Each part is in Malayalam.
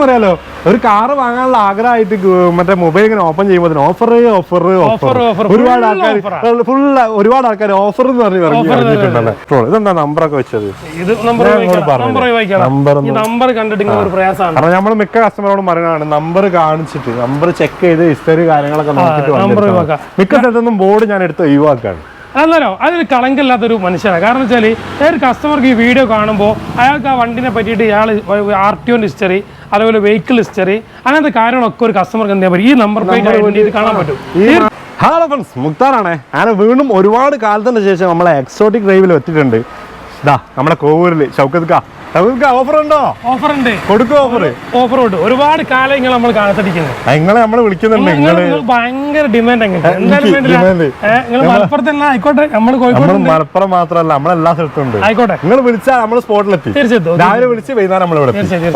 പറയാലോ ഒരു കാറ് വാങ്ങാനുള്ള ആഗ്രഹമായിട്ട് മറ്റേ മൊബൈൽ ഇങ്ങനെ ഓപ്പൺ ചെയ്യുമ്പോൾ ഒരുപാട് ആൾക്കാർ ഓഫർ എന്ന് പറഞ്ഞിട്ടുണ്ടല്ലോ. ഇതെന്താ നമ്പറൊക്കെ വെച്ചത്? കാരണം നമ്മൾ മിക്ക കസ്റ്റമറോടും പറയുന്നതാണ് നമ്പർ കാണിച്ചിട്ട് നമ്പർ ചെക്ക് ചെയ്ത് ഹിസ്റ്ററി കാര്യങ്ങളൊക്കെ നോക്കിയിട്ട് മിക്ക സ്ഥലത്തൊന്നും ബോർഡ് ഞാൻ എടുത്ത് ഒഴിവാക്കാണ്. അല്ലല്ലോ, അതൊരു കളങ്കമില്ലാത്തൊരു മനുഷ്യനാണ്. കാരണം വെച്ചാൽ ഒരു കസ്റ്റമർക്ക് ഈ വീഡിയോ കാണുമ്പോൾ അയാൾക്ക് ആ വണ്ടിനെ പറ്റിയിട്ട് ഇയാൾ RTO ഹിസ്റ്ററി, അതുപോലെ വെഹിക്കിൾ ഹിസ്റ്ററി, അങ്ങനത്തെ കാര്യങ്ങളൊക്കെ ഒരു കസ്റ്റമർക്ക് എന്ത് ചെയ്യാൻ പറ്റും, ഈ നമ്പർ പ്ലേറ്റ് കാണാൻ പറ്റും. ഹലോ ഫ്രണ്ട്സ്, മുക്താറാണേ. ഞാൻ വീണ്ടും ഒരുപാട് കാലത്തിന് ശേഷം നമ്മളെ എക്സോട്ടിക് ഡ്രൈവിൽ എത്തിയിട്ടുണ്ട്. ഇതാ നമ്മുടെ കോവൂരിൽ ഷൗക്കത്ത് ഓഫർ ഉണ്ടോ? ഓഫർ ഉണ്ട്, കൊടുക്കും ഓഫർ ഉണ്ട്. ഒരുപാട് കാലം നമ്മൾ കാണിച്ചിരിക്കുന്നത്, നിങ്ങളെ നമ്മൾ വിളിക്കുന്നുണ്ട്. ഭയങ്കര ഡിമാൻഡ് ആയിക്കോട്ടെ. നമ്മൾ മലപ്പുറം മാത്രമല്ല നമ്മളെല്ലാ സ്ഥലത്തും ഉണ്ട്. ആയിക്കോട്ടെ, നിങ്ങൾ വിളിച്ചാൽ നമ്മൾ സ്പോട്ടിലെത്തി. രാവിലെ വിളിച്ച് വൈകുന്നേരം നമ്മൾ ഇവിടെ.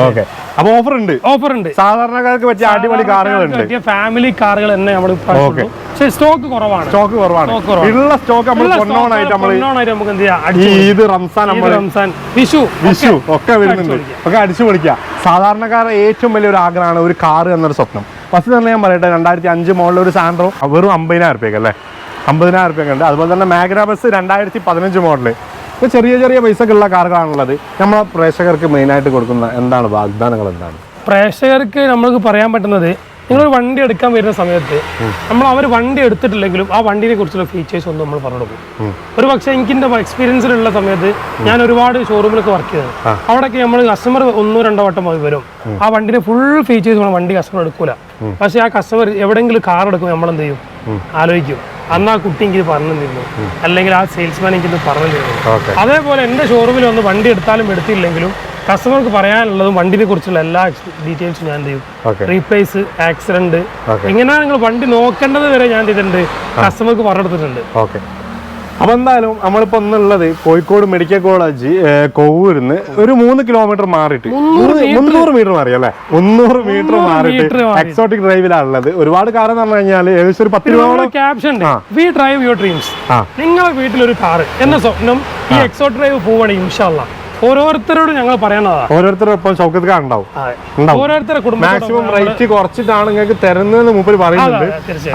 ഓക്കെ, അപ്പൊ ഓഫർ ഉണ്ട്. സാധാരണക്കാർക്ക് പറ്റിയ അടിപൊളി കാറുകളുണ്ട്, ഫാമിലി കാറുകൾ തന്നെ നമ്മൾ. സ്റ്റോക്ക് കുറവാണ് ഉള്ള സ്റ്റോക്ക് നമ്മൾ നമുക്ക് എന്ത് ചെയ്യാം, ഈദ്, റംസാൻ, വിഷു ഒക്കെ വരുന്നുണ്ട്. ഒക്കെ അടിച്ചു പൊളിക്കുക. സാധാരണക്കാരുടെ ഏറ്റവും വലിയൊരു ആഗ്രഹമാണ് ഒരു കാറ് എന്നൊരു സ്വപ്നം. ഫസ്റ്റ് തന്നെ ഞാൻ പറയട്ടെ, 2005 മോഡൽ ഒരു സാൻഡ്രോ വെറും 50,000 രൂപയ്ക്ക് അല്ലേ, 50,000 രൂപയ്ക്ക് ഉണ്ട്. അതുപോലെ തന്നെ മാഗ്ന ബസ് 2015 മോഡല്. ഇപ്പോൾ ചെറിയ പൈസക്കുള്ള കാറുകളാണുള്ളത്. നമ്മളെ പ്രേക്ഷകർക്ക് മെയിനായിട്ട് കൊടുക്കുന്ന എന്താണ് വാഗ്ദാനങ്ങൾ? എന്താണ് പ്രേക്ഷകർക്ക് നമ്മൾക്ക് പറയാൻ പറ്റുന്നത്, നിങ്ങളൊരു വണ്ടി എടുക്കാൻ വരുന്ന സമയത്ത് അവർ വണ്ടി എടുത്തിട്ടില്ലെങ്കിലും ആ വണ്ടിനെ കുറിച്ചുള്ള ഫീച്ചേഴ്സ് ഒന്നും നമ്മൾ പറഞ്ഞു കൊടുക്കും. ഒരു പക്ഷേ എനിക്ക് എൻ്റെ എക്സ്പീരിയൻസിലുള്ള സമയത്ത് ഞാൻ ഒരുപാട് ഷോറൂമിലൊക്കെ വർക്ക് ചെയ്തത്. അവിടെയൊക്കെ നമ്മൾ കസ്റ്റമർ 1-2 വട്ടം വരും. ആ വണ്ടിന്റെ ഫുൾ ഫീച്ചേഴ്സ് വണ്ടി കസ്റ്റമർ എടുക്കൂല. പക്ഷെ ആ കസ്റ്റമർ എവിടെയെങ്കിലും കാർ എടുക്കുമ്പോൾ നമ്മളെന്ത് ചെയ്യും, ആലോചിക്കും, അന്ന് ആ കുട്ടി എനിക്ക് പറഞ്ഞു തരുന്നു, അല്ലെങ്കിൽ ആ സെയിൽസ്മാൻ എനിക്ക് പറഞ്ഞു തരുന്നു. അതേപോലെ എൻ്റെ ഷോറൂമിൽ വന്ന് വണ്ടി എടുത്താലും എടുത്തില്ലെങ്കിലും കസ്റ്റമർക്ക് പറയാനുള്ളതും വണ്ടിനെ കുറിച്ചുള്ള എല്ലാ ഡീറ്റെയിൽസും ഞാൻ ചെയ്യും. റീപ്ലേസ്, ആക്സിഡന്റ്, ഇങ്ങനെ നിങ്ങൾ വണ്ടി നോക്കേണ്ടത് വരെ ഞാൻ ചെയ്തിട്ടുണ്ട്, കസ്റ്റമർക്ക് പറഞ്ഞെടുത്തിട്ടുണ്ട്. ഓക്കെ, അപ്പൊ എന്തായാലും നമ്മളിപ്പോ ഒന്നുള്ളത് കോഴിക്കോട് മെഡിക്കൽ കോളേജ് കോവൂരിന്ന് ഒരു 3 കിലോമീറ്റർ മാറിയിട്ട് 300 മീറ്റർ മാറി അല്ലെ, 300 മീറ്റർ മാറിയിട്ട് എക്സോട്ടിക് ഡ്രൈവിലാണുള്ളത്. ഒരുപാട് കാർ എന്ന് പറഞ്ഞു കഴിഞ്ഞാൽ ഏകദേശം ഒരു 10 രൂപയോളം caption. We drive your dreams. നിങ്ങളെ വീട്ടിലൊരു കാർ എന്ന സ്വപ്നം ഈ എക്സോട്ടിക് ഡ്രൈവ് പോവാണ് ഇൻഷാ അല്ലാഹ്. ഓരോരുത്തരോട് ഞങ്ങൾ പറയണതാ, ഓരോരുത്തരൊപ്പം ഷൗക്കത്ത് ഉണ്ടാവും. ഓരോരുത്തരുടെ മാക്സിമം റേറ്റ് കുറച്ചിട്ടാണ് നിങ്ങൾക്ക് തരുന്നതെന്ന് മൂപ്പര് പറയുന്നുണ്ട്.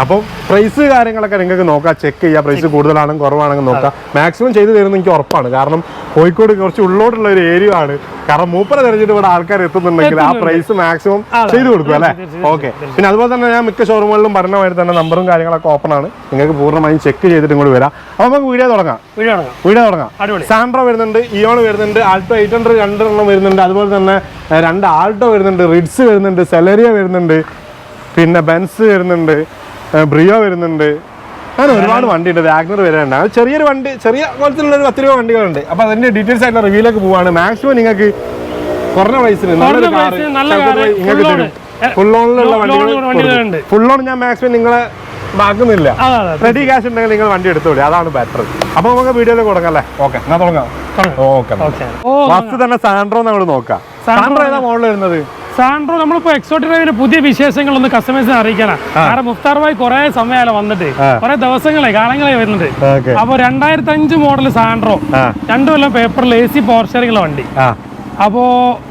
അപ്പം പ്രൈസ് കാര്യങ്ങളൊക്കെ നിങ്ങൾക്ക് നോക്കാം, ചെക്ക് ചെയ്യാം. പ്രൈസ് കൂടുതലാണെങ്കിൽ കുറവാണെങ്കിൽ നോക്കാം. മാക്സിമം ചെയ്ത് തരുന്നത് എനിക്ക് ഉറപ്പാണ്. കാരണം കോഴിക്കോട് കുറച്ച് ഉള്ളോട്ടുള്ള ഒരു ഏരിയ ആണ്. കാരണം മൂപ്പരെ തെരഞ്ഞിട്ട് ഇവിടെ ആൾക്കാർ എത്തുന്നുണ്ടെങ്കിൽ ആ പ്രൈസ് മാക്സിമം ചെയ്ത് കൊടുക്കും അല്ലേ. ഓക്കെ, പിന്നെ അതുപോലെ തന്നെ ഞാൻ മിക്ക ഷോറൂമുകളിലും പറഞ്ഞ മാതിരി തന്നെ നമ്പറും കാര്യങ്ങളൊക്കെ ഓപ്പൺ ആണ്. നിങ്ങൾക്ക് പൂർണ്ണമായും ചെക്ക് ചെയ്തിട്ട് ഇങ്ങോട്ട് വരാം. അപ്പൊ നമുക്ക് വീഡിയോ തുടങ്ങാം. സാൻഡ്രോ വരുന്നുണ്ട്, ഇയോൺ വരുന്നുണ്ട്, ആൾട്ടോ 800 2 വരുന്നുണ്ട്. അതുപോലെ തന്നെ 2 ആൾട്ടോ വരുന്നുണ്ട്, റിഡ്സ് വരുന്നുണ്ട്, സെലറിയ വരുന്നുണ്ട്, പിന്നെ ബെൻസ് വരുന്നുണ്ട്, ബ്രിയോ വരുന്നുണ്ട്. അങ്ങനെ ഒരുപാട് വണ്ടി ഉണ്ട്. വാഗ്നർ വരുന്നുണ്ട്. അത് ചെറിയൊരു വണ്ടി, ചെറിയ പോലത്തിലുള്ള ഒരു 10 രൂപ വണ്ടികളുണ്ട്. അപ്പൊ അതിന്റെ ഡീറ്റെയിൽസ് ആയിട്ടുള്ള റിവ്യൂലേക്ക് പോവാണ്. മാക്സിമം നിങ്ങൾക്ക് കുറഞ്ഞ പ്രൈസിന് നിങ്ങൾക്ക് തരും. ഫുൾ ഓണിലുള്ള വണ്ടികളുണ്ട്. ഫുൾ ഓൺ ഞാൻ മാക്സിമം നിങ്ങളെ ബാക്കുന്നില്ല. റെഡി ക്യാഷ് ഉണ്ടെങ്കിൽ നിങ്ങൾ വണ്ടി എടുത്തോളൂ, അതാണ് ബെറ്റർ. അപ്പൊ നമുക്ക് വീഡിയോയിലേക്ക് തുടങ്ങാം അല്ലേ. ഓക്കെ, എന്നാ തുടങ്ങാം. ഫസ്റ്റ് തന്നെ സാൻഡ്രോ നമ്മൾ നോക്കാം. സാൻഡ്രോ ഏതാ മോഡൽ വരുന്നത്? സാൻഡ്രോ നമ്മളിപ്പോ എക്സോട്ടിക് ഡ്രൈവിന്റെ പുതിയ വിശേഷങ്ങളൊന്ന് കസ്റ്റമേഴ്സിനെ അറിയിക്കാനാണ്. കാരണം മുഫ്താർ ഭായി കുറെ സമയമല്ല വന്നിട്ട്, കുറെ ദിവസങ്ങളായി കാലങ്ങളായി വരുന്നുണ്ട്. അപ്പൊ 2005 മോഡൽ സാൻഡ്രോ 2 കൊല്ലം പേപ്പറിൽ AC പവർ സ്റ്റിയറിംഗ് വണ്ടി. അപ്പോ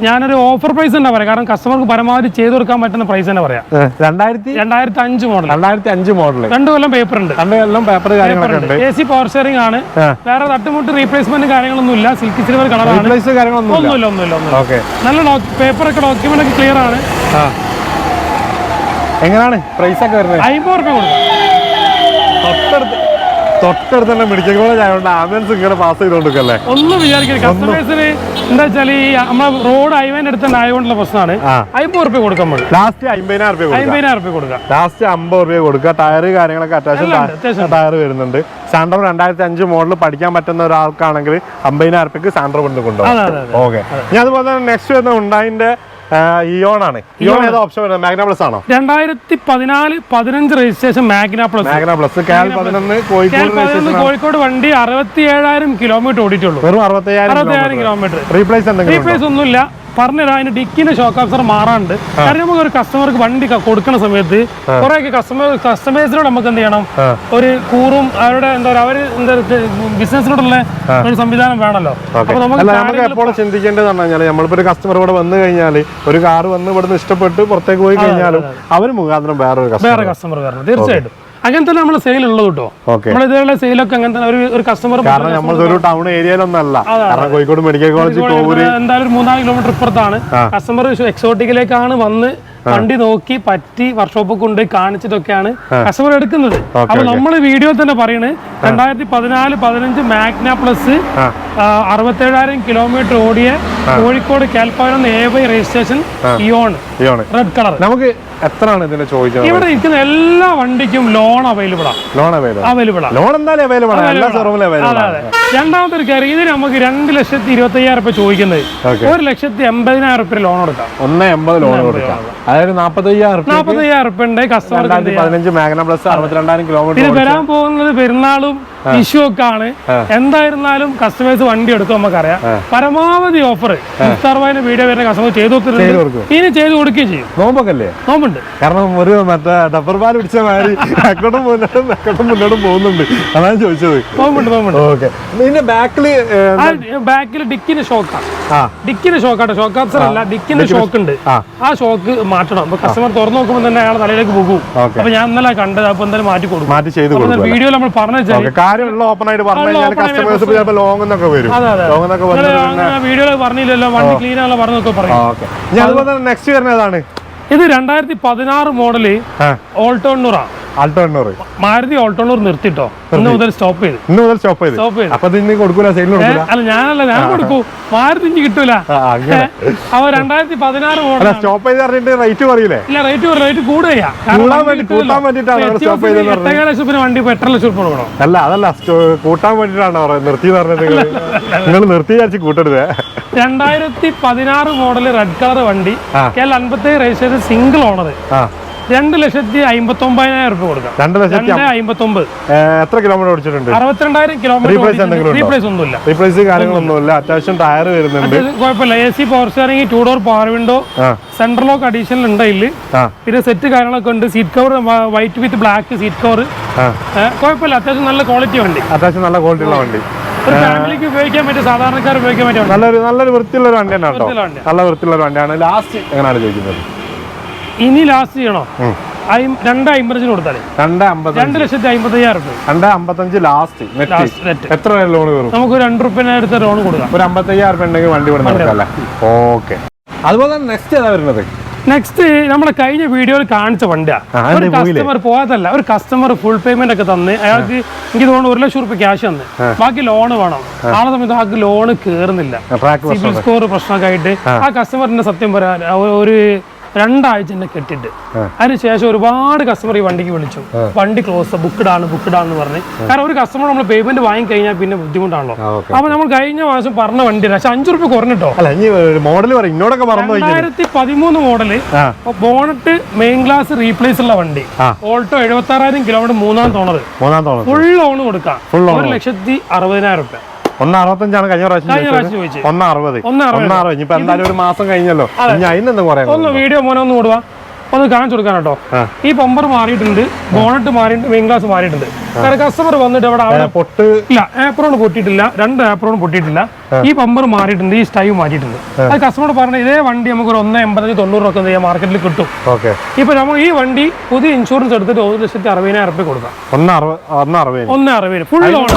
ഞാനൊരു ഓഫർ പ്രൈസ് തന്നെ പറയാം, കാരണം കസ്റ്റമർക്ക് പരമാവധി ചെയ്ത് കൊടുക്കാൻ പറ്റുന്ന പ്രൈസ് തന്നെ പറയാം. 2005 മോഡൽ 2 കൊല്ലം പേപ്പർ ഉണ്ട്, 2 കൊല്ലം പേപ്പർ കാര്യങ്ങളൊക്കെ. AC പവർ സ്റ്റിയറിംഗ് ആണ്. വേറെ തട്ടുമുട്ട് റീപ്ലേസ്മെന്റ് കാര്യങ്ങളൊന്നും ഇല്ല. സിൽക്ക് സിൽവർ കളറാണ്. ഒന്നുമില്ല. നല്ല പേപ്പറൊക്കെ ഡോക്യുമെന്റ് ഒക്കെ ക്ലിയർ ആണ്. എങ്ങനെയാണ് പ്രൈസ് ഒക്കെ വരുന്നത്? 50 രൂപ കൊടുക്കാം. തൊട്ടടുത്ത് തന്നെ മെഡിക്കൽ കോളേജ് ആയതുകൊണ്ട് ആംബുലൻസ് ഇങ്ങനെ പാസ് ചെയ്തോണ്ടിരിക്കല്ലേ. ഒന്നും വിചാരിക്കരുത്, കസ്റ്റമേഴ്സിന് എന്താ വെച്ചാൽ ഈ നമ്മളെ റോഡ് ഹൈവേന്റെ അടുത്ത് തന്നെ ആയതുകൊണ്ടുള്ള പ്രശ്നമാണ്. 50 രൂപ കൊടുക്കാൻ പറ്റും. ലാസ്റ്റ് 50,000 രൂപ കൊടുക്കാം. ലാസ്റ്റ് 50 രൂപ കൊടുക്കുക. ടയർ കാര്യങ്ങളൊക്കെ അത്യാവശ്യം ടയർ വരുന്നുണ്ട്. സാൻഡ്രോ 2005 മോഡൽ പഠിക്കാൻ പറ്റുന്ന ഒരാൾക്കാണെങ്കിൽ 50,000 രൂപയ്ക്ക് സാൻഡ്രോ കൊണ്ടുപോകും. ഓക്കെ, ഞാൻ അതുപോലെ തന്നെ നെക്സ്റ്റ് വരുന്ന ഉണ്ടായിന്റെ ഇയോൺ ആണ്. ഇയോൺ ഏതാ ഓപ്ഷൻ വരുന്നത്? മാഗ്ന പ്ലസ് ആണോ? 2014-15 രജിസ്ട്രേഷൻ മാഗ്ന പ്ലസ്. കോഴിക്കോട് വണ്ടി 67,000 കിലോമീറ്റർ ഓടിയിട്ടുള്ളൂ. വെറും 67,000 കിലോമീറ്റർ. റീപ്ലേസ് ഒന്നുമില്ല. പറഞ്ഞുതരാം. അതിന്റെ ഡിക്കിന്റെ ഷോക്ക് അബ്സർ മാറാണ്ട്. കാരണം നമുക്ക് ഒരു കസ്റ്റമർക്ക് വണ്ടി കൊടുക്കുന്ന സമയത്ത് കുറെ കസ്റ്റമേഴ്സിനോട് നമുക്ക് എന്ത് ചെയ്യണം, ഒരു കൂറും അവരുടെ എന്താ പറയുക, അവര് എന്താ ബിസിനസ്സിനോടുള്ള ഒരു സംവിധാനം വേണമല്ലോ. അപ്പൊ നമുക്ക് എപ്പോഴും ചിന്തിക്കേണ്ടത് പറഞ്ഞാൽ നമ്മളിപ്പോ ഒരു കസ്റ്റമർ ഇവിടെ വന്നു കഴിഞ്ഞാൽ ഒരു കാർ വന്ന് ഇവിടുന്ന് ഇഷ്ടപ്പെട്ട് പുറത്തേക്ക് പോയി കഴിഞ്ഞാലും അവർ മുഖാന്തരം വേറെ കസ്റ്റമർ വരണം. തീർച്ചയായിട്ടും അങ്ങനെ തന്നെ നമ്മള് സെയിൽ ഉള്ളത് കേട്ടോ. നമ്മൾ ഇതേപോലെ സെയിലൊക്കെ അങ്ങനെ തന്നെ ഒരു കസ്റ്റമർ, കാരണം നമ്മളൊരു ടൗൺ ഏരിയയിലൊന്നും അല്ല, കാരണം കോഴിക്കോട് മെഡിക്കൽ കോളേജ് എന്തായാലും 3-4 കിലോമീറ്റർ ഇപ്പുറത്താണ്. കസ്റ്റമർ എക്സോട്ടിക്കിലേക്കാണ് വന്ന് വണ്ടി നോക്കി പറ്റി വർക്ക്ഷോപ്പ് കൊണ്ട് കാണിച്ചിട്ടൊക്കെയാണ് കസ്റ്റമർ എടുക്കുന്നത്. അപ്പൊ നമ്മൾ വീഡിയോ തന്നെ പറയുന്നത് 2014-15 മാഗ്ന പ്ലസ് 67,000 കിലോമീറ്റർ ഓടിയ Kozhikode Kalppalam AY registration Eon red colour. നമുക്ക് എത്രയാണ് ഇതിന്റെ ചോദിച്ചത്? ഇവിടെ ഇരിക്കുന്ന എല്ലാ വണ്ടിക്കും ലോൺ അവൈലബിൾ ആണ്. ലോൺ എന്തായാലും അവൈലബിൾ ആണ്, എല്ലാ ഷോറൂമിലും അവൈലബിൾ ആണ്. രണ്ടാമത്തെ ഒരു കാര്യം, ഇതിന് നമുക്ക് 2,25,000 രൂപ ചോദിക്കുന്നത് 1,80,000 രൂപ ലോൺ കൊടുക്കാം. 1,80,000 ലോൺ കൊടുക്കാം. അതായത് 45,000 രൂപ കസ്റ്റമർ. 2015 Magna plus 62,000 kilometre. ഇത് വരാൻ പോകുന്നത് പെരുന്നാളും ഇഷ്യൂ ഒക്കെ ആണ്. എന്തായിരുന്നാലും കസ്റ്റമേഴ്സ് വണ്ടി എടുക്കും, നമുക്കറിയാം. പരമാവധി ഓഫർ മുസ്താർബായിന്റെ വീഡിയോ വരുന്ന കസ്റ്റമർ ചെയ്തു കൊടുത്തിട്ടുണ്ട്, ഇനി ചെയ്ത് കൊടുക്കുകയും ചെയ്യും. നോമ്പുണ്ട്, കാരണം ഒരു മറ്റേ ഡബർ പാൽ പിടിച്ച മാതിരി മുന്നോട്ടും പോകുന്നുണ്ട്, അതാണ് ചോദിച്ചത്. നോമ്പുണ്ട്. ഇതിന്റെ ബാക്കിൽ ഡിക്കിന്റെ ഷോക്കാണ്. ഡിക്കിന്റെ ഷോക്കാട്ടെ, ഷോക്ക് അബ്സർ അല്ല, ഡിക്കിന്റെ ഷോക്ക് ഉണ്ട്. ആ ഷോക്ക് മാറ്റണം. അപ്പൊ കസ്റ്റമർ തുറന്നു നോക്കുമ്പോൾ തന്നെ അയാൾ തലയിലേക്ക് പോകും. അപ്പൊ ഞാൻ ഇന്നലെ കണ്ടത്, അപ്പൊ എന്തായാലും മാറ്റി കൊടുക്കും. വീഡിയോ നമ്മൾ പറഞ്ഞു വീഡിയോ പറഞ്ഞില്ലല്ലോ, വണ്ടി ക്ലീൻ ആണല്ലോ പറഞ്ഞൊക്കെ പറയും. നെക്സ്റ്റ് വരുന്നതാണ് ഇത് 2016 മോഡല് ഓൾട്ടോണ്ണൂറാണ്. മാരുതി ഓൾട്ടോണ്ണൂർ നിർത്തിട്ടോ, ഇന്ന് മുതൽ സ്റ്റോപ്പ് ചെയ്ത്. അല്ല ഞാനല്ല, ഞാൻ കൊടുക്കും. മാരുതി കിട്ടൂല. അപ്പൊ 2016 മോഡൽ ഇല്ല, റേറ്റ് കൂടുകയാ. 8,000 ലക്ഷം വണ്ടി 8 ലക്ഷം കൊടുക്കണം. അല്ല, അതല്ല കൂട്ടാൻ വേണ്ടിട്ടാണ് നിർത്തി നിങ്ങൾ നിർത്തി വിചാരിച്ച് കൂട്ടരുത്. 2016 മോഡൽ റെഡ് കളർ വണ്ടി, 57 രജിസ്ട്രേഷൻ, സിംഗിൾ ഓണർ. 2,59,000 രൂപ കൊടുക്കാം. 2,59,000. എത്ര കിലോമീറ്റർ ഓടിച്ചിട്ടുണ്ട്? 62,000 കിലോമീറ്റർ. റീപ്ലേസ് ഒന്നുമില്ല, കാര്യങ്ങളൊന്നുമില്ല. അത്യാവശ്യം ടയർ വരുന്നുണ്ട്, കുഴപ്പമില്ല. AC power steering, 2 door power window, central lock additional ഉണ്ട് ഇതില്. പിന്നെ സെറ്റ് കാര്യങ്ങളൊക്കെ ഉണ്ട്. സീറ്റ് കവർ വൈറ്റ് വിത്ത് ബ്ലാക്ക് സീറ്റ് കവർ. കുഴപ്പമില്ല, അത്യാവശ്യം നല്ല ക്വാളിറ്റി വണ്ടി. ഉള്ള വണ്ടി, ഒരു ഫാമിലിക്ക് ഉപയോഗിക്കാൻ പറ്റിയ, സാധാരണക്കാർ ഉപയോഗിക്കാൻ പറ്റിയ നല്ലൊരു വൃത്തിയുള്ള ഒരു വണ്ടിയാണ് കേട്ടോ. നല്ല വൃത്തിയുള്ള ഒരു വണ്ടിയാണ്. ലാസ്റ്റ് എങ്ങനെയാണ് ചോദിക്കുന്നത്? ഇനി ലാസ്റ്റ് ചെയ്യണോ? 2,50,000 കൊടുത്താലേ. 2,50,000 രൂപ. 2,55 ലാസ്റ്റ്. എത്ര ലോൺ കയറും? നമുക്ക് 2 രൂപ അടുത്ത ലോൺ കൊടുക്കാം. ഒരു 55,000 രൂപ ഉണ്ടെങ്കിൽ വണ്ടി കൊടുക്കാം. ഓക്കെ. അതുപോലെ തന്നെ നെക്സ്റ്റ് ഏതാ വരുന്നത്? നെക്സ്റ്റ് നമ്മുടെ കഴിഞ്ഞ വീഡിയോയിൽ കാണിച്ച വണ്ടിയാണ്. ഒരു കസ്റ്റമർ പോകാതല്ല, ഒരു കസ്റ്റമർ ഫുൾ പേയ്മെന്റ് ഒക്കെ തന്ന് അയാൾക്ക് എനിക്ക് തോന്നുന്നു 1 ലക്ഷം രൂപ ക്യാഷ് തന്ന്, ബാക്കി ലോൺ വേണം. ആളെ സമയത്ത് ആൾക്ക് ലോണ് കയറുന്നില്ല, സിബിൽ സ്കോർ പ്രശ്നമൊക്കെ ആയിട്ട്. ആ കസ്റ്റമറിന്റെ സത്യം പറയാൻ ഒരു 2 ആഴ്ച എന്നെ കെട്ടിട്ട്, അതിനുശേഷം ഒരുപാട് കസ്റ്റമർ ഈ വണ്ടിക്ക് വിളിച്ചു. വണ്ടി ക്ലോസ്, ബുക്ക്ഡ് ആണ് എന്ന് പറഞ്ഞ്. കാരണം ഒരു കസ്റ്റമർ നമ്മൾ പേയ്മെന്റ് വാങ്ങി കഴിഞ്ഞാൽ പിന്നെ ബുദ്ധിമുട്ടാണല്ലോ. അപ്പൊ നമ്മൾ കഴിഞ്ഞ മാസം പറഞ്ഞ വണ്ടി 5 രൂപ കുറഞ്ഞിട്ടോ. 2013 model, bonnet main glass replace ഉള്ള വണ്ടി, ഓൾട്ടോ 76,000 കിലോമീറ്റർ, 3-ാം ഓണർ. ഫുൾ ലോൺ കൊടുക്കാം. 1,60,000 രൂപ. 1,65 കഴിഞ്ഞ പ്രാവശ്യം ചോദിച്ചത്. 1,60. ഇനിയിപ്പോ എന്തായാലും ഒരു മാസം കഴിഞ്ഞല്ലോ, അതിനെന്താ പറയാ? ഒന്ന് വീഡിയോ മോനെ ഒന്ന് കൊടുവാ, ഒന്ന് കാണിച്ചു കൊടുക്കാൻ കേട്ടോ. ഈ ബമ്പർ മാറിയിട്ടുണ്ട്, ബോണറ്റ് മാറിയിട്ടുണ്ട്, മെയിൻ ഗ്ലാസ് മാറിയിട്ടുണ്ട്. കാരണം കസ്റ്റമർ വന്നിട്ട് അവിടെ പൊട്ട് ഇല്ല, ആപ്രോൺ പൊട്ടിയിട്ടില്ല, 2 ആപ്രോൺ പൊട്ടിയിട്ടില്ല. ഈ ബമ്പർ മാറിയിട്ടുണ്ട്, ഈ സ്റ്റൈവ് മാറ്റിയിട്ടുണ്ട്. അത് കസ്റ്റമർ പറഞ്ഞ ഇതേ വണ്ടി നമുക്ക് ഒരു 1,80,000-90,000 രൂപ മാർക്കറ്റിൽ കിട്ടും. ഇപ്പൊ നമ്മൾ ഈ വണ്ടി പുതിയ ഇൻഷുറൻസ് എടുത്തിട്ട് 1,60,000 രൂപ കൊടുക്കാം. 1,60,000 ഫുൾ ലോൺ.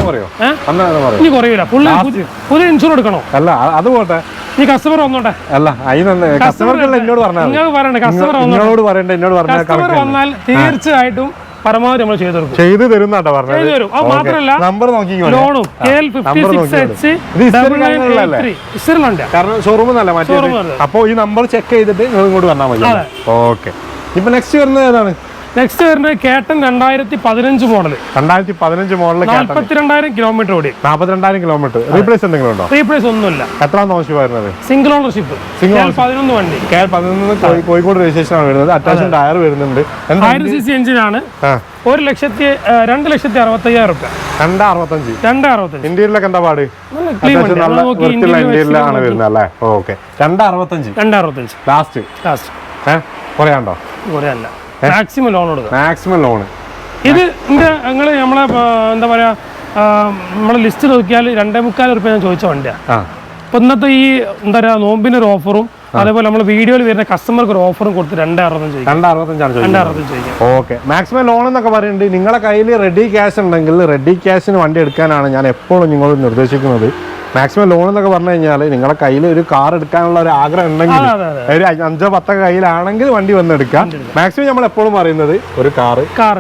ഇനി കുറയില്ല, പുതിയ ഇൻഷുറൻസ് എടുക്കണോ? അല്ല, അത് പോട്ടെ. ഈ കസ്റ്റമർ വന്നോട്ടെ. അല്ല, കസ്റ്റമർ വന്നാൽ തീർച്ചയായിട്ടും പരമാവധി നമ്മൾ ചെയ്തു തരും. മാത്രമല്ല ലോണും കാരണം ഷോറൂം നല്ല മാറ്റി. അപ്പൊ ഈ നമ്പർ ചെക്ക് ചെയ്തിട്ട് നിങ്ങൾ ഇങ്ങോട്ട് വന്നാൽ മതി. ഓക്കെ. ഇപ്പൊ നെക്സ്റ്റ് വരുന്നത് ഏതാണ്? നെക്സ്റ്റ് വരുന്നത് കേട്ടൻ 2015 മോഡൽ 2015 മോഡൽ 42,000 കിലോമീറ്റർ ഓടി 42,000 കിലോമീറ്റർ. റീപ്ലേസ് എന്തെങ്കിലും ഉണ്ടോ? റീപ്ലേസ് ഒന്നുമില്ല. എത്ര നോക്കി വരുന്നത്? Single ownership. 11 വണ്ടി. KL11 കോഴിക്കോട് രജിസ്ട്രേഷൻ ആണ് വരുന്നത്. അത്യാവശ്യം ടയർ വരുന്നുണ്ട്. 1000 cc എഞ്ചിനാണ്. 1,65,000 രൂപ. 265. ഇന്ത്യയിലൊക്കെ എന്താ പാട്? നല്ല വൃത്തിയുള്ള ഇന്ത്യയിലാണ് വരുന്നത് അല്ലേ? ഓക്കെ. 265 ലാസ്റ്റ് കുറയാണ്ടോ? കുറയല്ല, മാക്സിമം ലോൺ കൊടുക്കുക. മാക്സിമം ലോൺ ഇത് ഞങ്ങൾ നമ്മളെ എന്താ പറയാ നമ്മളെ ലിസ്റ്റ് നോക്കിയാൽ 2,400 രൂപ ഞാൻ ചോദിച്ച വണ്ടിയാണ്. അപ്പൊ ഇന്നത്തെ ഈ എന്താ പറയാ നോമ്പിന് ഒരു ഓഫറും അതേപോലെ നമ്മൾ വീഡിയോയിൽ വരുന്ന കസ്റ്റമർക്ക് ഒരു ഓഫറും കൊടുത്ത് 265. ഓക്കെ. മാക്സിമം ലോൺ എന്നൊക്കെ പറയുന്നുണ്ട്. നിങ്ങളുടെ കയ്യിൽ റെഡി ക്യാഷ് ഉണ്ടെങ്കിൽ റെഡി ക്യാഷിന് വണ്ടി എടുക്കാനാണ് ഞാൻ എപ്പോഴും നിങ്ങളോട് നിർദ്ദേശിക്കുന്നത്. മാക്സിമം ലോൺ എന്നൊക്കെ പറഞ്ഞു കഴിഞ്ഞാൽ നിങ്ങളുടെ കയ്യിൽ ഒരു കാർ എടുക്കാനുള്ള ഒരു ആഗ്രഹം ഉണ്ടെങ്കിൽ ഒരു 5-10 കയ്യിലാണെങ്കിൽ വണ്ടി വന്ന് എടുക്കാം. മാക്സിമം നമ്മൾ എപ്പോഴും പറയുന്നത് ഒരു കാർ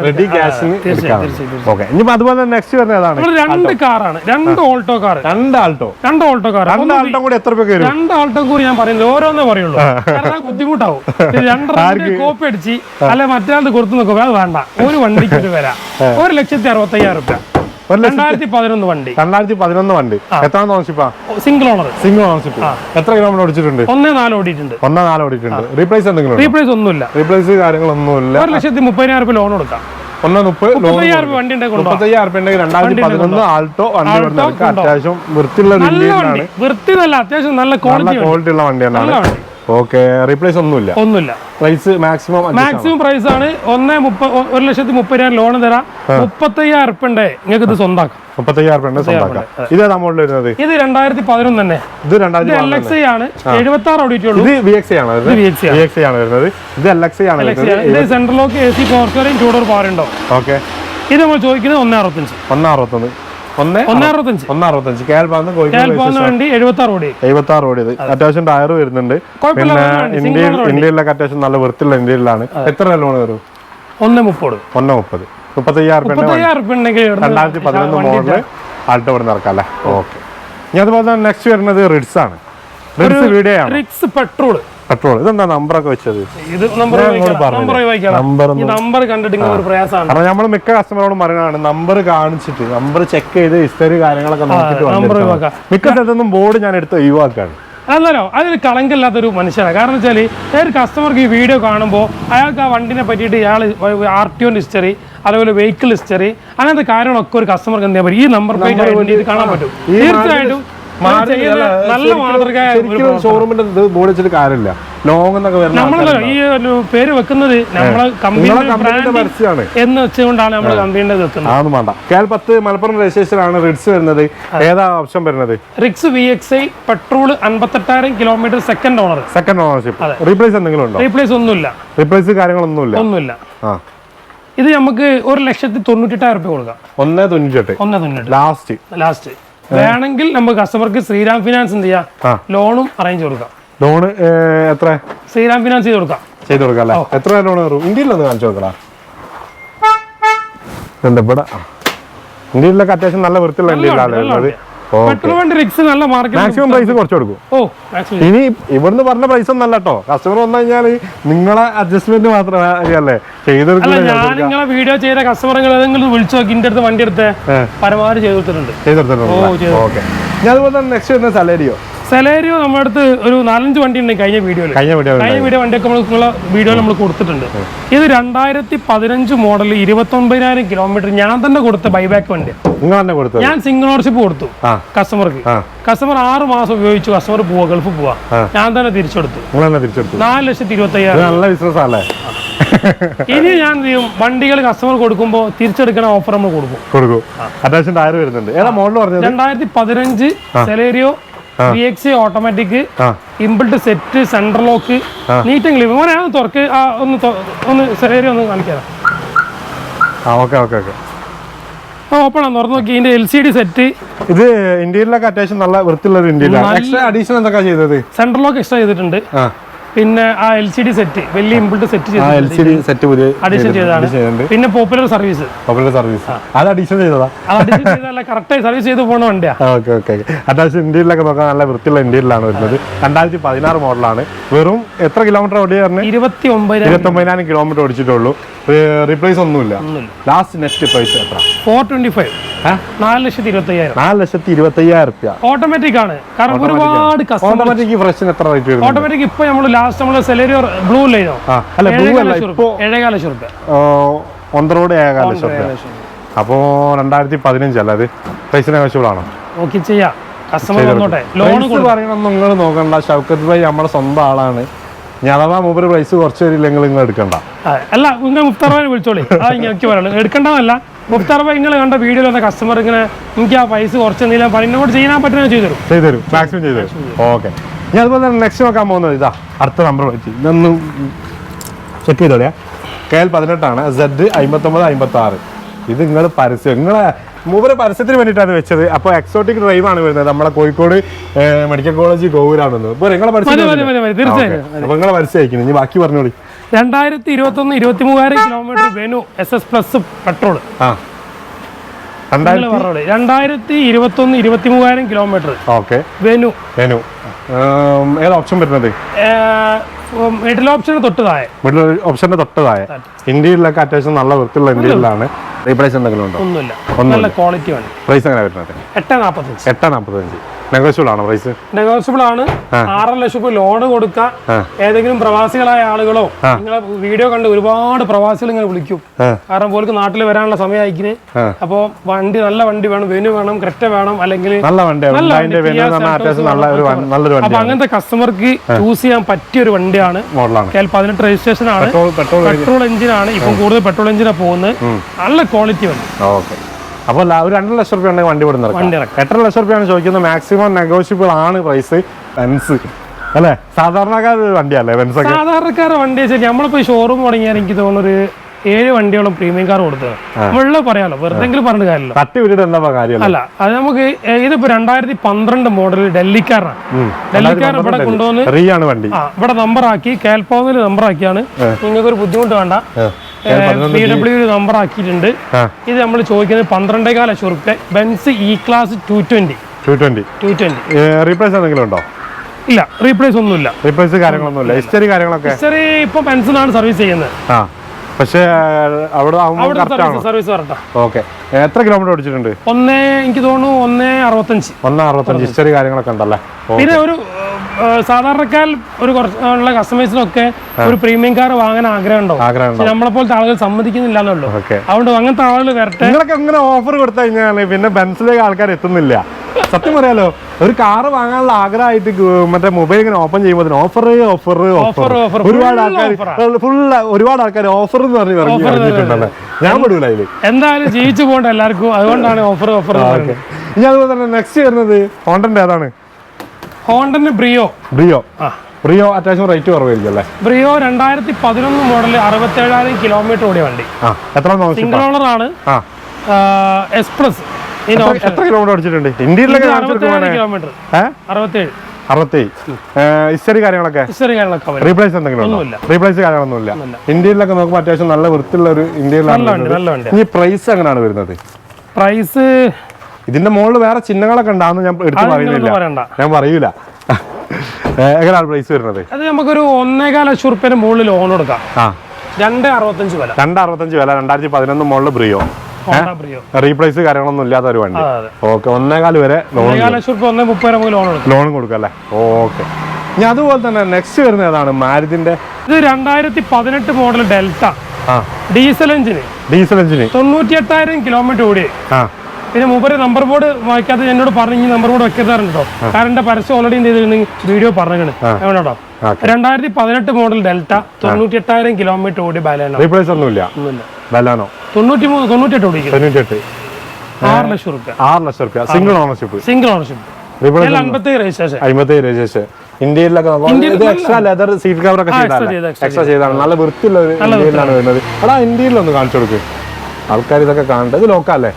റെഡി ക്യാഷിന് എടുക്കാം. ഓക്കെ. ഇനിയിപ്പോ അതുപോലെ നെക്സ്റ്റ് വരുന്നത് ഏതാണ്? 2 കാറാണ്. 2 ഓൾട്ടോ കാർ. 2 ആൾട്ടോ കൂടി എത്ര രൂപ വരും? 2 ആൾട്ടോ കൂടി ഞാൻ പറയുന്നത് ഓരോന്നേ പറയുള്ളൂ. ബുദ്ധിമുട്ടാവും. 2 കോപ്പി അടിച്ച് അല്ലെ മറ്റേ കൊടുത്തു നോക്കുക. അത് വേണ്ട. ഒരു വണ്ടിക്ക് ഒരു വരാം 1,65,000 രൂപ. 2011 വണ്ടി. 2011 വണ്ടി. എത്ര ഓണർഷിപ്പാ? Single ownership. എത്ര കിലോമീറ്റർ ഓടിച്ചിട്ടുണ്ട്? 1,400 ഓടിയിട്ടുണ്ട്. 1,400 ഓടിയിട്ടുണ്ട്. റീപ്ലേസ് എന്തെങ്കിലും? റീപ്ലേസ് ഒന്നുമില്ല. റീപ്ലേസ് കാര്യങ്ങളൊന്നുമില്ല. 1,30,000 രൂപ ലോൺ കൊടുക്കാം. 35,000 രൂപ വണ്ടി ഉണ്ടെങ്കിൽ 2011 ആൾട്ടോ വണ്ടി അത്യാവശ്യം വൃത്തിയുള്ള വൃത്തി നല്ല അത്യാവശ്യം നല്ല ക്വാളിറ്റി ഉള്ള വണ്ടിയാണ്. ഓക്കെ. റീപ്ലേസ് ഒന്നുമില്ല. പ്രൈസ് മാക്സിമം പ്രൈസ് ആണ് 1,30,000 ലോൺ തരാം. 35,000 രൂപ നിങ്ങൾക്ക് ഇത് സ്വന്തമാക്കാം. 35,000 രൂപ സ്വന്തമാക്കാം. ഇതേതാ മോഡൽ വരുന്നത്? ഇത് 2011 തന്നെ. ഇത് 2011 LXi ആണ്. 76 ഓടിയിട്ടുള്ളൂ. ഇത് VXi ആണ് വരുന്നത്. ഇത് LXi ആണ് വരുന്നത്. ഇത് central lock AC power steering 2 door power ഉണ്ടോ? ഓക്കെ. ഇത് നമ്മൾ ചോദിക്കുന്നത് 1,65. 1,65 കേൾപ്പാന്ന് വണ്ടി 76 ഓടിയത്. അത്യാവശ്യം ടയർ വരുന്നുണ്ട്. പിന്നെ ഇന്ത്യയിലൊക്കെ അത്യാവശ്യം നല്ല വൃത്തിയുള്ള ഇന്ത്യയിലാണ്. എത്ര ലോൺ വരും? 1,30. 35,000 രൂപ 2011 മോഡല് ആൾട്ടോ ഇവിടെ ഇറക്കാം അല്ലേ? ഓക്കെ. ഇനി അതുപോലെ തന്നെ നെക്സ്റ്റ് വരുന്നത് റിഡ്സ് ആണ്. Ritz petrol. ഇതെന്താ നമ്പറൊക്കെ വെച്ചത്? ഇത് നമ്പർ കണ്ടിട്ട് ഒരു പ്രയാസമാണ്. കാരണം നമ്മൾ മിക്ക കസ്റ്റമറോടും പറയുന്നതാണ് നമ്പർ കാണിച്ചിട്ട് നമ്പർ ചെക്ക് ചെയ്ത് ഹിസ്റ്ററി കാര്യങ്ങളൊക്കെ നോക്കിയിട്ട് മിക്ക സ്ഥലത്തൊന്നും ബോർഡ് ഞാൻ എടുത്ത് ഒഴിവാക്കാണ്. അല്ലല്ലോ, അതൊരു കളങ്കമില്ലാത്തൊരു മനുഷ്യനാണ്. കാരണം വെച്ചാൽ ഒരു കസ്റ്റമർക്ക് ഈ വീഡിയോ കാണുമ്പോൾ അയാൾക്ക് ആ വണ്ടിനെ പറ്റിയിട്ട് ഇയാൾ RTO ഹിസ്റ്ററി അതുപോലെ വെഹിക്കിൾ ഹിസ്റ്ററി അങ്ങനത്തെ കാര്യങ്ങളൊക്കെ ഒരു കസ്റ്റമർക്ക് എന്ത് ചെയ്യാൻ പറ്റും? ഈ നമ്പർ പ്ലേറ്റ് കാണാൻ പറ്റും. തീർച്ചയായിട്ടും നല്ല മാതൃകയായ ഷോറൂമിന്റെ ബോർഡ് വെച്ചിട്ട് കാര്യമില്ല. ലോങ് എന്നൊക്കെ നമ്മളല്ലോ ഈ പേര് വെക്കുന്നത് നമ്മളെ കമ്പനിയുടെ പരസ്യമാണ് എന്ന് വെച്ചുകൊണ്ടാണ് നമ്മൾ കമ്പനിയുടെ വെക്കുന്നത്. അതൊന്നും വേണ്ട. KL10 മലപ്പുറം രജിസ്ട്രേഷൻ ആണ് റിഡ്സ് വരുന്നത്. ഏതാ ഓപ്ഷൻ വരുന്നത്? Ritz VXi petrol 58,000 kilometre second ownership. Replace എന്തെങ്കിലും ഉണ്ടോ? റീപ്ലേസ് ഒന്നുമില്ല. റീപ്ലേസ് കാര്യങ്ങളൊന്നുമില്ല. ഇത് നമുക്ക് 1,98,000 രൂപ കൊടുക്കാം. 1,98 ലാസ്റ്റ് വേണമെങ്കിൽ നമുക്ക് കസ്റ്റമർക്ക് ശ്രീരാം ഫിനാൻസ് എന്ത് ചെയ്യാം, ലോണും അറേഞ്ച് കൊടുക്കാം. ലോൺ എത്ര? ശ്രീരാം ഫിനാൻസ് ചെയ്ത് കൊടുക്കാം അല്ലേ? എത്ര ലോൺ കയറും? ഇന്ത്യയിലൊന്ന് കാണിച്ചു നോക്കണം. ഇന്ത്യയിലൊക്കെ അത്യാവശ്യം നല്ല വൃത്തിയുള്ള ഇന്ത്യയിലാണ് വരുന്നത്. മാക്സിമം പ്രൈസ് കുറച്ച് കൊടുക്കും. ഇനി ഇവിടുന്ന് പറഞ്ഞ പ്രൈസ് ഒന്നല്ല കേട്ടോ. കസ്റ്റമർ വന്നു കഴിഞ്ഞാൽ നിങ്ങളെ അഡ്ജസ്റ്റ്മെന്റ് മാത്രമേ ചെയ്തെടുക്കില്ല. ഞാൻ നിങ്ങളെ വീഡിയോ ചെയ്ത കസ്റ്റമറുകൾ ഏതെങ്കിലും വിളിച്ചു നോക്കി ഇന്റെ അടുത്ത് വണ്ടി എടുത്ത് പരമാവധി ചെയ്തെടുത്തിട്ടുണ്ട്. ഓക്കെ. ഞാൻ അതുപോലെ തന്നെ നെക്സ്റ്റ് വരുന്ന സെലേരിയോ നമ്മുടെ അടുത്ത് ഒരു 4-5 വണ്ടി ഉണ്ട്. കഴിഞ്ഞ വീഡിയോ വണ്ടിയൊക്കെ നിങ്ങളെ വീഡിയോ നമ്മൾ കൊടുത്തിട്ടുണ്ട്. ഇത് 2015 മോഡൽ 29,000 കിലോമീറ്റർ ഞാൻ തന്നെ കൊടുത്ത ബൈബാക്ക് വണ്ടി. ഞാൻ സിംഗിൾ ഓണർഷിപ്പ് കൊടുത്തു കസ്റ്റമർക്ക്. കസ്റ്റമർ 6 മാസം ഉപയോഗിച്ചു. കസ്റ്റമർ ഗൾഫ് പോവാ, ഞാൻ തന്നെ തിരിച്ചെടുത്തു. 4,25,000. ഇനി ഞാൻ ചെയ്യും, വണ്ടികൾ കസ്റ്റമർ കൊടുക്കുമ്പോൾ തിരിച്ചെടുക്കണ ഓഫർ നമ്മൾ കൊടുക്കും. അത്യാവശ്യം ടയർ വരുന്നുണ്ട്. 2015 Celerio VXi automatic inbuilt set central lock neat and clean. മോനെ തുറക്ക് ഒന്ന് സെലേരിയോ ഒന്ന് കാണിക്കാം. ഓപ്പൺ ആണ്, തുറന്നു നോക്കി. ഇതിന്റെ LCD സെറ്റ്. ഇത് ഇന്ത്യയിലൊക്കെ അത്യാവശ്യം നല്ല വൃത്തിയുള്ള ഇന്ത്യയിലാണ്. എക്സ്ട്രാ അഡീഷണൽ എന്തൊക്കെ ചെയ്തത്? സെൻട്രൽ ലോക്ക് എക്സ്ട്രാ ചെയ്തിട്ടുണ്ട്. പിന്നെ ആ LCD സെറ്റ് വലിയ ഇമ്പിൾട്ട് സെറ്റ് LCD സെറ്റ് പുതിയ അഡീഷൻ ചെയ്തതാണ്. പിന്നെ പോപ്പുലർ സർവീസ് അത് അഡീഷൻ ചെയ്തതാ. കറക്റ്റായി സർവീസ് ചെയ്ത് പോണ വണ്ടിയാ. ഓക്കെ അത്യാവശ്യം ഇന്ത്യയിലൊക്കെ നോക്കാൻ നല്ല വൃത്തിയുള്ള ഇന്ത്യയിലാണ് വരുന്നത്. 2016 മോഡലാണ്. വെറും എത്ര കിലോമീറ്റർ ഓടിയ പറഞ്ഞത്? 29,000 കിലോമീറ്റർ ഓടിച്ചിട്ടുള്ളൂ. റീപ്ലേസ് ഒന്നുമില്ല. ലാസ്റ്റ് നെക്സ്റ്റ് പ്രൈസ് എത്ര? 425. 4,25,000. 4,25,000 രൂപ. ഓട്ടോമാറ്റിക് ആണ്. കാരണം ഒരുപാട് ഓട്ടോമാറ്റിക് ഫ്രഷിന് എത്ര റേറ്റ് വരും? ഓട്ടോമാറ്റിക് ഇപ്പൊ നമ്മൾ ലാസ്റ്റ് നമ്മള് സെലേരിയോ ബ്ലൂ ലൈനോ അല്ല ബ്ലൂ അല്ല, ഇപ്പോ 7,500 രൂപ ഓൺ ദ റോഡ് 7,500 രൂപ. അപ്പോ 2015 അല്ല അത് പ്രൈസിന് ആവശ്യമുള്ളതാണോ? ഓക്കെ ചെയ്യാം. കസ്റ്റമർ വന്നോട്ടെ. ലോൺ പറയണം നിങ്ങൾ നോക്കണ്ട. ഷൗക്കത്ത് ഭായി നമ്മുടെ സ്വന്തം ആളാണ്. ഞാൻ അഥവാ മൂപ്പര് പ്രൈസ് കുറച്ച് വരില്ലെങ്കിൽ നിങ്ങൾ എടുക്കണ്ട. അല്ല നിങ്ങൾ മുഫ്താർ ഭായി വിളിച്ചോളി. എനിക്ക് പറയാനുള്ളത് എടുക്കണ്ടെന്നല്ല. മുഫ്താർ ഭായി നിങ്ങൾ കണ്ട വീഡിയോയിൽ വന്ന കസ്റ്റമർ ഇങ്ങനെ എനിക്ക് ആ പൈസ കുറച്ച് എന്തെങ്കിലും എന്നോട് ചെയ്യാൻ പറ്റുന്ന ചെയ്തു മാക്സിമം ചെയ്തു തരും. ഓക്കെ. ഞാൻ അതുപോലെ തന്നെ നെക്സ്റ്റ് നോക്കാൻ പോകുന്നത് ഇതാ അടുത്ത നമ്പർ വെച്ച് ഇതൊന്ന് ചെക്ക് ചെയ്തോളിയാ. KL 18 Z5956. ഇത് നിങ്ങൾ പരസ്യം നിങ്ങളെ മൂപ്പര് പരസ്യത്തിന് വേണ്ടിയിട്ടാണ് വെച്ചത്. അപ്പോൾ എക്സോട്ടിക് ഡ്രൈവ് ആണ് വരുന്നത്. നമ്മളെ കോഴിക്കോട് മെഡിക്കൽ കോളേജ് ഗോവൂരാണെന്ന്. ഇപ്പോൾ നിങ്ങളെ പരസ്യം അപ്പോൾ നിങ്ങളെ പരസ്യം അയക്കുന്നു. ഇനി ബാക്കി പറഞ്ഞോളി. 2021 23,000 kilometre venue SS plus petrol. 2021 23,000 kilometre. Okay. Venue ഏത് ഓപ്ഷൻ വരുന്നത്? മിഡിൽ ഓപ്ഷന് തൊട്ടതായ. ഓപ്ഷന്റെ തൊട്ടതായ. ഇന്ത്യയിലൊക്കെ അത്യാവശ്യം നല്ല വൃത്തിയുള്ള ഇന്ത്യയിലാണ്. റീപ്ലേസ് എന്തെങ്കിലും ഉണ്ടോ? ഒന്നുമില്ല. നല്ല ക്വാളിറ്റി ആണ്. പ്രൈസ് എങ്ങനെ വരുന്നത്? 845. നെഗോഷ്യബിൾ ആണോ പ്രൈസ്? നെഗോഷ്യബിൾ ആണ്. 6 ലക്ഷം രൂപ ലോൺ കൊടുക്കാം. ഏതെങ്കിലും പ്രവാസികളായ ആളുകളോ നിങ്ങളെ വീഡിയോ കണ്ട് ഒരുപാട് പ്രവാസികൾ ഇങ്ങനെ വിളിക്കും. കാരണം പോലും നാട്ടിൽ വരാനുള്ള സമയം അയക്കുന്നത്. അപ്പൊ വണ്ടി നല്ല വണ്ടി വേണം, വെനു വേണം, ക്രെറ്റ വേണം, അല്ലെങ്കിൽ നല്ല വണ്ടി. അപ്പൊ അങ്ങനത്തെ കസ്റ്റമർക്ക് ചൂസ് ചെയ്യാൻ പറ്റിയ ഒരു വണ്ടിയാണ്. KL 18 രജിസ്ട്രേഷൻ ആണ്. പെട്രോൾ എഞ്ചിൻ ആണ്. ഇപ്പം കൂടുതൽ പെട്രോൾ എഞ്ചിനാണ് പോകുന്നത്. നല്ല ക്വാളിറ്റി വണ്ടി. അപ്പോൾ ഒരു 2 ലക്ഷം രൂപ ഉണ്ടെങ്കിൽ വണ്ടി വിടുന്നത്. 8 ലക്ഷം രൂപയാണ് ചോദിക്കുന്നത്. മാക്സിമം നെഗോഷ്യബിൾ ആണ് പ്രൈസ്. ബെൻസ് അല്ലേ സാധാരണക്കാരുടെ വണ്ടിയല്ലേ ബെൻസ് ഒക്കെ? സാധാരണക്കാരുടെ വണ്ടി വെച്ചാൽ നമ്മളിപ്പോ ഷോറൂം തുടങ്ങിയാൽ എനിക്ക് തോന്നുന്നു ഒരു 7 വണ്ടിയോളം പ്രീമിയം കാർ കൊടുത്തത്. നമ്മള് പറയാലോ, വെറുതെ പറഞ്ഞ കാര്യമല്ലോ. തട്ടി വിട്ടിട്ട് എന്താ കാര്യം? അല്ല, അത് നമുക്ക് ഇതിപ്പോ 2012 മോഡൽ ഡൽഹിക്കാരാണ്. ഡൽഹിക്കാരൻ ഇവിടെ കൊണ്ടുവന്ന് ഇവിടെ നമ്പർ ആക്കി കേൽപോന്നിൽ നമ്പർ ആക്കിയാണ്. നിങ്ങൾക്ക് ഒരു ബുദ്ധിമുട്ട് വേണ്ട. BMW നമ്പർ ആക്കിയിട്ടുണ്ട്. ഇത് നമ്മൾ ചോദിക്കുന്നത് 12,4 ലക്ഷം രൂപ. Benz E class 220. റീപ്ലേസ് എന്തെങ്കിലും ഉണ്ടോ? ഇല്ല, റീപ്ലേസ് ഒന്നുമില്ല. റീപ്ലേസ് കാര്യങ്ങളൊന്നുമില്ല. ഹിസ്റ്ററി ഇപ്പൊ ബെൻസിനാണ് സർവീസ് ചെയ്യുന്നത്. പക്ഷേ അവിടെ സർവീസ് കറക്റ്റാ. ഓക്കെ. എത്ര കിലോമീറ്റർ ഓടിച്ചിട്ടുണ്ട്? എനിക്ക് തോന്നുന്നു 165. ഹിസ്റ്ററി കാര്യങ്ങളൊക്കെ ഉണ്ടല്ലേ. പിന്നെ ഒരു സാധാരണക്കാർ ഒരു കുറച്ചുള്ള കസ്റ്റമേഴ്സിനൊക്കെ ഒരു പ്രീമിയം കാർ വാങ്ങാൻ ആഗ്രഹം ഉണ്ടാവും. നമ്മളെ പോലത്തെ ആളുകൾ സമ്മതിക്കുന്നില്ല എന്നുള്ളൂ. അതുകൊണ്ട് അങ്ങനത്തെ ആളുകൾ വരട്ടെ. നിങ്ങളൊക്കെ അങ്ങനെ ഓഫർ കൊടുത്തു കഴിഞ്ഞാൽ പിന്നെ ബെൻസിലേക്ക് ആൾക്കാർ എത്തുന്നില്ല. സത്യം പറയാലോ, ഒരു കാറ് വാങ്ങാനുള്ള ആഗ്രഹമായിട്ട് മറ്റേ മൊബൈൽ ഇങ്ങനെ ഓപ്പൺ ചെയ്യുമ്പോൾ ഓഫർ ഒരുപാട് ആൾക്കാർ ഓഫർ എന്ന് പറഞ്ഞിട്ടുണ്ടല്ലേ. ഞാൻ പെടൂല അതില്. എന്തായാലും ജീവിച്ചു പോകണ്ട എല്ലാവർക്കും. അതുകൊണ്ടാണ് ഓഫർ. ഇനി അതുപോലെ തന്നെ നെക്സ്റ്റ് വരുന്നത് ഹോണ്ടന്റെ ഏതാണ്? ഹോണ്ടന്റെ ബ്രിയോ അത്യാവശ്യം റേറ്റ് കുറവായിരിക്കും അല്ലേ? ബ്രിയോ 2011 മോഡൽ 67,000 കിലോമീറ്റർ ഓടിയ വണ്ടി. സിംഗിൾ ഓണർ ആണ്. S plus. എത്ര കിലോമീറ്റർ ഓടിച്ചിട്ടുണ്ട്? ഇന്ത്യയിലൊക്കെ 67. ഹിസ്റ്ററി കാര്യങ്ങളൊക്കെ റീപ്ലേസ് എന്തെങ്കിലും? റീപ്ലേസ് കാര്യങ്ങളൊന്നുമില്ല. ഇന്ത്യയിലൊക്കെ നോക്കുമ്പോൾ അത്യാവശ്യം നല്ല വൃത്തിയുള്ള ഒരു ഇന്ത്യയിലാണ്. ഈ പ്രൈസ് എങ്ങനെയാണ് വരുന്നത്? പ്രൈസ് ഇതിന്റെ മുകളിൽ വേറെ ചിഹ്നങ്ങളൊക്കെ ഉണ്ടാവുന്ന ഞാൻ എടുത്ത് പറയുന്നില്ല, ഞാൻ പറയൂല. എങ്ങനെയാണ് പ്രൈസ് വരുന്നത്? അത് നമുക്കൊരു 1.25 ലക്ഷം രൂപയുടെ മുകളിൽ ലോൺ കൊടുക്കാം. 265 വില. 2011 മോഡൽ ബ്രിയോ. റീപ്ലേസ് കാര്യങ്ങളൊന്നും ഇല്ലാത്ത ഒരു വണ്ടി. ഓക്കെ. 1.25 വരെ ലോൺ കൊടുക്കാം അല്ലേ? ഓക്കെ. ഇനി അതുപോലെ തന്നെ നെക്സ്റ്റ് വരുന്നത് ഏതാണ്? മാരുതിന്റെ ഇത് 2018 മോഡൽ ഡെൽറ്റ ഡീസൽ എഞ്ചിന് 98,000 കിലോമീറ്റർ ഓടി. പിന്നെ മൂപ്പര് നമ്പർ ബോർഡ് വായിക്കാതെ എന്നോട് പറഞ്ഞു നമ്പർ ബോർഡ് വെക്കരുതാറുണ്ട് കേട്ടോ. കാരണം എന്റെ പരസ്യം ഓൾറെഡി എന്ത് ചെയ്തിരുന്നു വീഡിയോ പറഞ്ഞിട്ടുണ്ട്. കേട്ടോ, 2018 മോഡൽ ഡെൽറ്റ 98,000 കിലോമീറ്റർ ഓടി. റീപ്ലേസ് ഒന്നുമില്ല. 98 ഓടിക്കും. 6 ലക്ഷം രൂപ. Single ownership. 57 രജിസ്ട്രേഷൻ. ഇന്ത്യയിലൊക്കെ എക്സ്ട്രാ ലെതർ സീറ്റ് കവർ ഒക്കെ എക്സ്ട്രാ ചെയ്താണ്. നല്ല വൃത്തിയുള്ള ഒരു ഇന്ത്യയിലാണ് വരുന്നത്. എടാ ഇന്ത്യയിലൊന്ന് കാണിച്ചു കൊടുക്ക്, ആൾക്കാർ ഇതൊക്കെ കാണട്ടെ. ഇത് നോക്കാല്ലേ?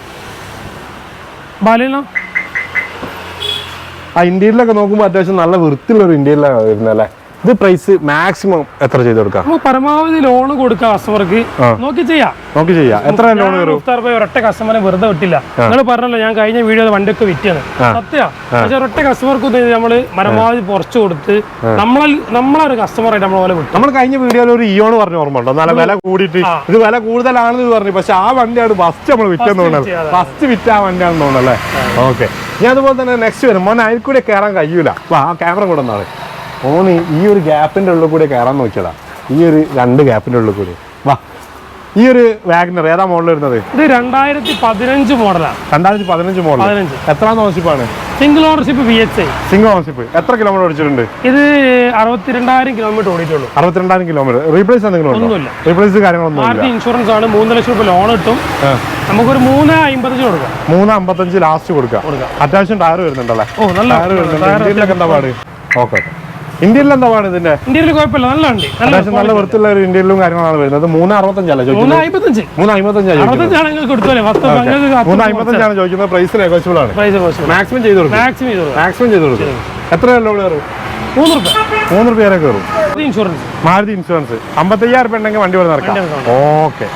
ഇന്ത്യയിലൊക്കെ നോക്കുമ്പോൾ അത്യാവശ്യം നല്ല വൃത്തിയുള്ള ഒരു ഇന്ത്യയിലാണ് വരുന്നത് അല്ലേ? ഇത് പ്രൈസ് മാക്സിമം എത്ര ചെയ്ത് കൊടുക്കാം? നമുക്ക് പരമാവധി ലോൺ കൊടുക്കാം കസ്റ്റമർക്ക്, നോക്കി ചെയ്യാം. എത്ര ലോൺ വരും? ഒരൊറ്റ കസ്റ്റമറെ വെറുതെ വിട്ടില്ല. നിങ്ങൾ പറഞ്ഞല്ലോ ഞാൻ കഴിഞ്ഞ വീഡിയോ വണ്ടിയൊക്കെ വിറ്റാണ്, സത്യം. പക്ഷെ ഒരൊറ്റ കസ്റ്റമർക്ക് നമ്മള് പരമാവധി കുറച്ച് കൊടുത്ത് നമ്മളൊരു കസ്റ്റമറായിട്ട് നമ്മളെ പോലെ വിട്ടു. നമ്മൾ കഴിഞ്ഞ വീഡിയോയിൽ ഒരു ഇയോണ് പറഞ്ഞ ഓർമ്മ ഉണ്ടോ? നല്ല വില കൂടിയിട്ട് ഇത് വില കൂടുതലാണെന്ന് പറഞ്ഞു, പക്ഷെ ആ വണ്ടിയാണ് ഫസ്റ്റ് നമ്മൾ വിറ്റെന്ന് തോന്നുന്നത്. ഫസ്റ്റ് വിറ്റ ആ വണ്ടിയാണെന്ന് തോന്നുന്നല്ലേ? ഓക്കെ. ഞാൻ അതുപോലെ തന്നെ നെക്സ്റ്റ് വരും മോനെ, അതിൽ കൂടെ കയറാൻ കഴിയൂല. ആ ക്യാമറ കൂടെ ഒന്നാണ് ഓന് ഈ ഒരു ഗ്യാപ്പിന്റെ ഉള്ളിൽ കൂടെ കയറാൻ നോക്കിയതാ. ഈ ഒരു 2 ഗ്യാപ്പിന്റെ ഉള്ളിൽ കൂടി വാ. ഈ ഒരു വാഗനർ ഏതാ മോഡൽ വരുന്നത്? ഇത് 2015 മോഡലാണ്. 2015 മോഡൽ. എത്രാം ഓണർഷിപ്പാണ്? Single ownership VXi. Single ownership. എത്ര കിലോമീറ്റർ ഓടിച്ചിട്ടുണ്ട്? ഇത് 62,000 കിലോമീറ്റർ ഓടിയിട്ടുള്ളൂ. 62,000 കിലോമീറ്റർ. റീപ്ലേസ് എന്തെങ്കിലും ഒന്നുമില്ല. റീപ്ലേസ് കാര്യങ്ങളൊന്നും ഇൻഷുറൻസ് ആണ്. 3 ലക്ഷം രൂപ ലോൺ കിട്ടും. നമുക്കൊരു 3,55 കൊടുക്കാം. 3,55 ലാസ്റ്റ് കൊടുക്കാം. അത്യാവശ്യം ടയർ വരുന്നുണ്ടല്ലേ? ടയർ വരുന്നുണ്ട്. ഇന്ത്യയിലൊക്കെ എന്താ പാട്? ഓക്കെ. ഇന്ത്യയിൽ എന്താ പാട്? ഇതിന്റെ ഇന്ത്യയിൽ കുഴപ്പമില്ല, നല്ല വണ്ടി. അത്യാവശ്യം നല്ല വൃത്തിയുള്ള ഒരു ഇന്ത്യയിലും കാര്യങ്ങളാണ് വരുന്നത്. 3,65 അല്ലേ ചോദിക്കുന്നത്? 3,55 ചോദിക്കുന്നത്. പ്രൈസ് നെഗോഷ്യബിൾ ആണ്. മാക്സിമം ചെയ്ത് കൊടുക്കും. മാക്സിമം ചെയ്ത് കൊടുക്കും. എത്ര ലോൺ കയറും? 3 രൂപ വരെ കയറും. മാരുതി ഇൻഷുറൻസ് 55,000 രൂപ ഉണ്ടെങ്കിൽ വണ്ടി വന്ന് ഇറക്കാം. ഓക്കെ.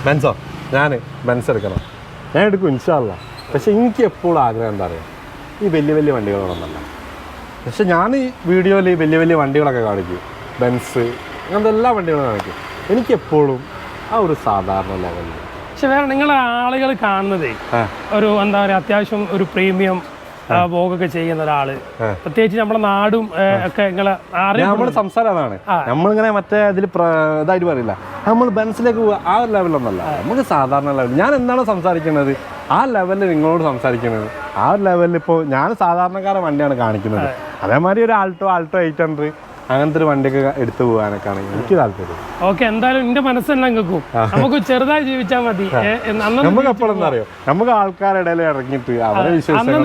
ബെൻസോ? ഞാൻ ബെൻസ് എടുക്കണം. ഞാൻ എടുക്കും ഇൻഷാ അല്ലാ. പക്ഷെ എനിക്ക് എപ്പോഴും ആഗ്രഹം എന്താ പറയുക, ഈ വലിയ വലിയ വണ്ടികളൊന്നല്ല. പക്ഷെ ഞാൻ ഈ വീഡിയോയിൽ വലിയ വലിയ വണ്ടികളൊക്കെ കാണിക്കും, ബെൻസ് അങ്ങനത്തെ എല്ലാ വണ്ടികളും കാണിക്കും. എനിക്കെപ്പോഴും ആ ഒരു സാധാരണ ലെവലിൽ. പക്ഷെ വേറെ നിങ്ങളെ ആളുകൾ കാണുന്നത് ഒരു എന്താ പറയുക, അത്യാവശ്യം ഒരു പ്രീമിയം വോഗൊക്കെ ചെയ്യുന്ന ഒരാള്, പ്രത്യേകിച്ച് നമ്മുടെ നാടും ഒക്കെ നിങ്ങളെ നമ്മുടെ സംസാരം അതാണ്. നമ്മളിങ്ങനെ മറ്റേ ഇതിൽ ഇതായിട്ട് പറയില്ല, നമ്മൾ ബെൻസിലേക്ക് പോവുക ആ ഒരു ലെവലൊന്നല്ല, നമുക്ക് സാധാരണ ലെവൽ. ഞാൻ എന്താണ് സംസാരിക്കുന്നത് ആ ലെവലിൽ നിങ്ങളോട് സംസാരിക്കുന്നത്. ആ ഒരു ലെവലിൽ ഇപ്പോൾ ഞാൻ സാധാരണക്കാരെ വണ്ടിയാണ് കാണിക്കുന്നത്. അതേമാതിരി ഒരു ആൾട്ടോ 800 അങ്ങനത്തെ ഒരു വണ്ടിയൊക്കെ എടുത്തു പോകാനൊക്കെയാണ് എനിക്ക് താല്പര്യം. ഓക്കെ, എന്തായാലും എന്റെ മനസ്സെല്ലാം കേൾക്കും. നമുക്ക് ചെറുതായി ജീവിച്ചാൽ മതി. നമുക്ക് എപ്പോഴും എന്താ അറിയോ, നമുക്ക് ആൾക്കാരുടെ ഇടയിൽ ഇറങ്ങിയിട്ട് അവരെ വിശ്വസിക്കണം.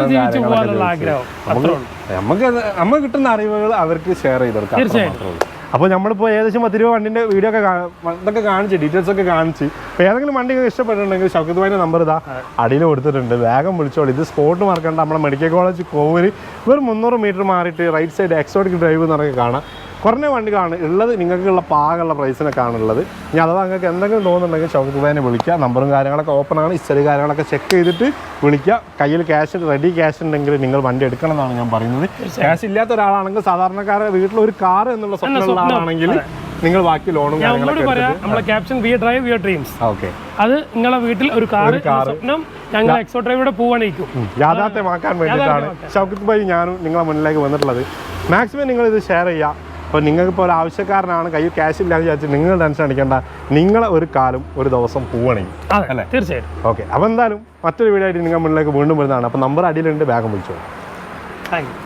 നമുക്ക് കിട്ടുന്ന അറിവുകൾ അവർക്ക് ഷെയർ ചെയ്ത് കൊടുക്കാം. തീർച്ചയായും. അപ്പോൾ നമ്മളിപ്പോൾ ഏകദേശം 10 രൂപ വണ്ടിൻ്റെ വീഡിയോ ഒക്കെ ഇതൊക്കെ കാണിച്ച് ഡീറ്റെയിൽസ് ഒക്കെ കാണിച്ച്, ഇപ്പോൾ ഏതെങ്കിലും വണ്ടിയൊക്കെ ഇഷ്ടപ്പെട്ടിട്ടുണ്ടെങ്കിൽ ഷൗക്കത്ത് ഭായിൻ്റെ നമ്പർ ഇതാ അടിയിൽ കൊടുത്തിട്ടുണ്ട്. വേഗം വിളിച്ചോളൂ. ഇത് സ്പോട്ട് മാർക്കണ്ട നമ്മളെ മെഡിക്കൽ കോളേജ് കോവൂര് ഒരു 300 മീറ്റർ മാറിയിട്ട് റൈറ്റ് സൈഡ് എക്സോട്ടിക് ഡ്രൈവ് എന്നൊക്കെ കാണാം. കുറഞ്ഞ വണ്ടികളാണ് ഉള്ളത്, നിങ്ങൾക്കുള്ള പാകമുള്ള പ്രൈസിനൊക്കെ ആണുള്ളത്. ഇനി അഥവാ നിങ്ങൾക്ക് എന്തെങ്കിലും തോന്നുന്നുണ്ടെങ്കിൽ ഷൗക്കത്ത് ഭായിനെ വിളിക്കുക. നമ്പറും കാര്യങ്ങളൊക്കെ ഓപ്പൺ ആണ്. ഹിസ്റ്ററി കാര്യങ്ങളൊക്കെ ചെക്ക് ചെയ്തിട്ട് വിളിക്കുക. കയ്യിൽ ക്യാഷ് റെഡി ക്യാഷ് ഉണ്ടെങ്കിൽ നിങ്ങൾ വണ്ടി എടുക്കണം എന്നാണ് ഞാൻ പറയുന്നത്. ക്യാഷ് ഇല്ലാത്ത ഒരാളാണെങ്കിൽ, സാധാരണക്കാരെ വീട്ടിൽ ഒരു കാർ എന്നുള്ള സ്വപ്നമുള്ള ആളാണെങ്കിൽ നിങ്ങൾ ബാക്കി ലോണും അത് നിങ്ങളെ വീട്ടിൽ ഒരു കാർ സ്വപ്നം ഞങ്ങൾ എക്സോ ഡ്രൈവോടെ പോവാണിരിക്കും യാഥാർത്ഥ്യമാക്കാൻ വേണ്ടിയിട്ടാണ് ഷൗക്കത്ത് ഭായി ഞാനും നിങ്ങളെ മുന്നിലേക്ക് വന്നിട്ടുള്ളത്. മാക്സിമം നിങ്ങൾ ഇത് ഷെയർ ചെയ്യുക. അപ്പോൾ നിങ്ങൾക്കിപ്പോൾ ഒരു ആവശ്യക്കാരനാണ്, കയ്യിൽ ക്യാഷ് ഇല്ലാന്ന് വിചാരിച്ച് നിങ്ങൾ ടെൻഷൻ അടിക്കേണ്ട. നിങ്ങളെ ഒരു കാലം ഒരു ദിവസം പോവണമെങ്കിൽ അല്ലേ? തീർച്ചയായും. ഓക്കെ. അപ്പോൾ എന്തായാലും മറ്റൊരു വീഡിയോ ആയിട്ട് നിങ്ങൾ മുന്നിലേക്ക് വീണ്ടും വരുന്നതാണ്. അപ്പോൾ നമ്പർ അടിയിലുണ്ട്, വേഗം വിളിച്ചോളൂ. Thank you.